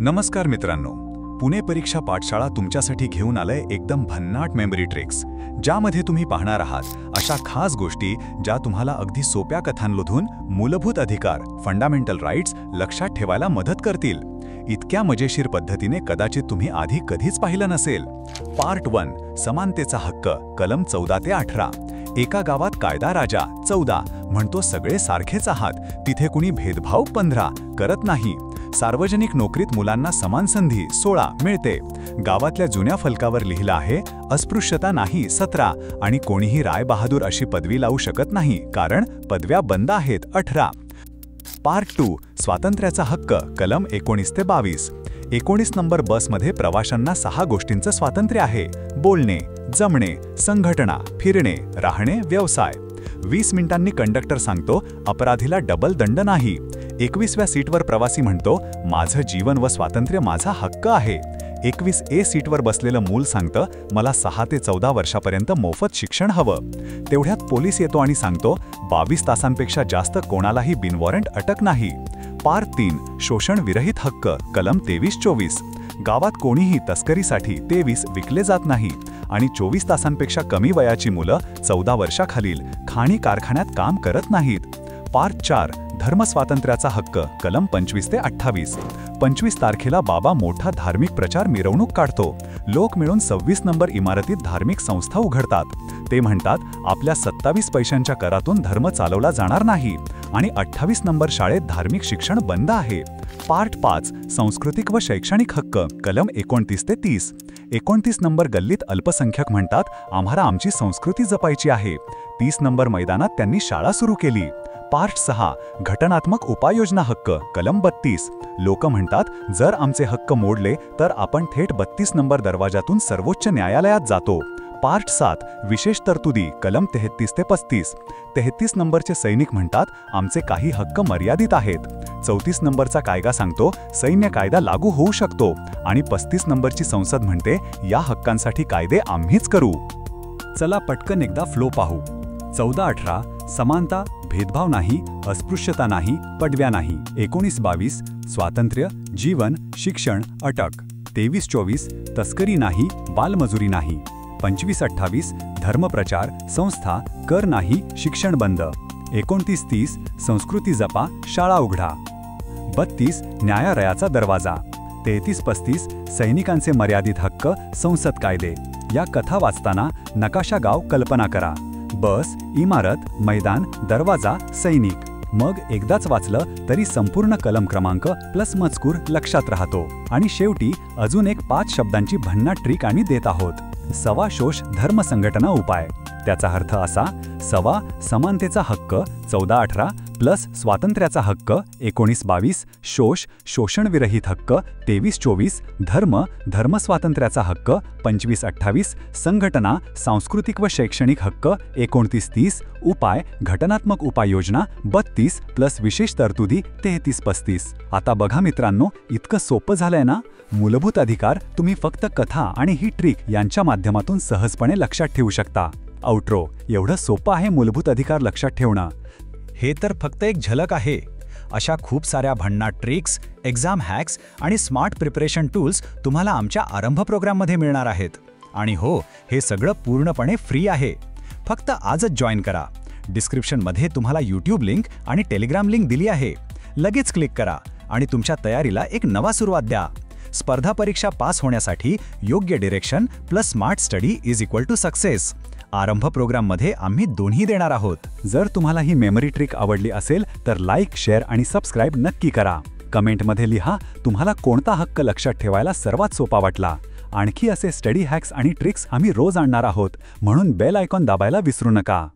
नमस्कार मित्रांनो, पुणे परीक्षा पाठशाळा तुमच्यासाठी घेऊन आलंय एकदम भन्नाट मेमरी ट्रिक्स, ज्यामध्ये तुम्ही पाहणार आहात अशा खास गोष्टी ज्या तुम्हाला अगदी सोप्या कथांमधून मूलभूत अधिकार फंडामेंटल राईट्स लक्षात ठेवायला मदत करतील. इतक्या मजेशीर पद्धतीने कदाचित तुम्ही आधी कधीच पाहिलं नसेल. पार्ट 1, समानतेचा हक्क, कलम 14 ते 18. एका गावात कायदा राजा 14 म्हणतो सगळे सारखेच आहात, तिथे कुणी भेदभाव 15 करत नाही. सार्वजनिक नोकरीत मुलांना समान संधी 16 मिळते. गावातल्या जुन्या फलकावर लिहिलं आहे अस्पृश्यता नाही 17 आणि कोणीही राय बहादूर अशी पदवी लावू शकत नाही कारण पदव्या बंद आहेत 18. पार्ट 2, स्वातंत्र्याचा हक्क, कलम 19 ते 22. 19 नंबर बसमध्ये प्रवाशांना 6 गोष्टींचं स्वातंत्र्य आहे: बोलणे, जमणे, संघटना, फिरणे, राहणे, व्यवसाय. 20 मिनिटांनी कंडक्टर सांगतो अपराधीला डबल दंड नाही. 21व्या सीटवर प्रवासी म्हणतो माझं जीवन व स्वातंत्र्य माझा हक्क आहे. 21A सीटवर बसलेलं मूल सांगतं मला 6 ते 14 वर्षापर्यंत मोफत शिक्षण हवं. तेवढ्यात पोलीस येतो आणि सांगतो 22 तासांपेक्षा जास्त कोणालाही बिनवॉरंट अटक नाही. पार्ट 3, शोषण विरहित हक्क, कलम 23-24. गावात कोणीही तस्करीसाठी 23 विकले जात नाही आणि 24 तासांपेक्षा कमी वयाची मुलं 14 वर्षाखालील खाणी कारखान्यात काम करत नाहीत. पार्ट 4, धर्मस्वातंत्र्याचा हक्क, कलम 25 ते 28. 25 तारखेला बाबा मोठा धार्मिक प्रचार मिरवणूक काढतो. लोक मिळून 26 नंबर इमारतीत धार्मिक संस्था उघडतात. ते म्हणतात आपल्या 27 पैशांच्या करातून धर्म चालवला जाणार नाही आणि 28 नंबर शाळेत धार्मिक शिक्षण बंद आहे. पार्ट 5, सांस्कृतिक व शैक्षणिक हक्क, कलम 29 ते 30. 29 नंबर गल्लीत अल्पसंख्याक म्हणतात आम्हाला आमची संस्कृती जपायची आहे. 30 नंबर मैदानात त्यांनी शाळा सुरू केली. पार्ट 6, घटनात्मक उपाययोजना हक्क, कलम 32. लोक म्हणतात जर आमचे हक्क मोडले तर आपण थेट 32 नंबर दरवाजातून सर्वोच्च न्यायालयात जातो. पार्ट 7, विशेष तरतुदी, कलम 33 ते 35. 33 नंबरचे सैनिक म्हणतात आमचे काही हक्क मर्यादित आहेत. 34 नंबरचा कायदा सांगतो सैन्य कायदा लागू होऊ शकतो आणि 35 नंबरची संसद म्हणते या हक्कांसाठी कायदे आम्हीच करू. चला पटकन एकदा फ्लो पाहू. 14-18, समानता, भेदभाव नाही, अस्पृश्यता नाही, पदव्या नाही. 19-22, स्वातंत्र्य, जीवन, शिक्षण, अटक. 23-24, तस्करी नाही, बालमजुरी नाही. 25-28, धर्मप्रचार, संस्था, कर नाही, शिक्षण बंद. 29-30, संस्कृती जपा, शाळा उघडा. 32, न्यायालयाचा दरवाजा. 33-35, सैनिकांचे मर्यादित हक्क, संसद कायदे. या कथा वाचताना नकाशा गाव कल्पना करा. बस, इमारत, मैदान, दरवाजा, सैनिक. मग एकदाच वाचलं तरी संपूर्ण कलम क्रमांक प्लस मजकूर लक्षात राहतो. आणि शेवटी अजून एक 5 शब्दांची भन्नाट ट्रिक आम्ही देत आहोत. सवा शोष धर्म संघटना उपाय. त्याचा अर्थ असा: सवा समानतेचा हक्क 14-18 प्लस स्वातंत्र्याचा हक्क 19-22, शोष शोषणविरहित हक्क 23-24, धर्मस्वातंत्र्याचा हक्क 25-28, संघटना सांस्कृतिक व शैक्षणिक हक्क 29-30, उपाय घटनात्मक उपाययोजना 32 प्लस विशेष तरतुदी 33-35. आता बघा मित्रांनो, इतकं सोपं झालंय ना? मूलभूत अधिकार तुम्ही फक्त कथा आणि ही ट्रिक यांच्या माध्यमातून सहजपणे लक्षात ठेवू शकता. आउट्रो. एवढं सोपं आहे मूलभूत अधिकार लक्षात ठेवणं. हे तर फक्त एक झलक आहे. अशा खूप साऱ्या भन्नाट ट्रिक्स, एक्झाम हॅक्स आणि स्मार्ट प्रिपरेशन टूल्स तुम्हाला आमच्या आरंभ प्रोग्राममध्ये मिळणार आहेत. आणि हो, हे सगळं पूर्णपणे फ्री आहे. फक्त आजच जॉईन करा. डिस्क्रिप्शनमध्ये तुम्हाला यूट्यूब लिंक आणि टेलिग्राम लिंक दिली आहे. लगेच क्लिक करा आणि तुमच्या तयारीला एक नवा सुरुवात द्या. स्पर्धा परीक्षा पास होण्यासाठी योग्य direction plus smart study is equal to success. Aarambh प्रोग्राममध्ये आम्ही दोन्ही देणार आहोत. जर तुम्हाला ही मेमरी ट्रिक आवडली असेल तर लाईक, शेअर आणि सबस्क्राईब नक्की करा. कमेंटमध्ये लिहा तुम्हाला कोणता हक्क लक्षात ठेवायला सर्वात सोपा वाटला. आणखी असे स्टडी हॅक्स आणि ट्रिक्स आम्ही रोज आणणार आहोत, म्हणून बेल आयकॉन दाबायला विसरू नका.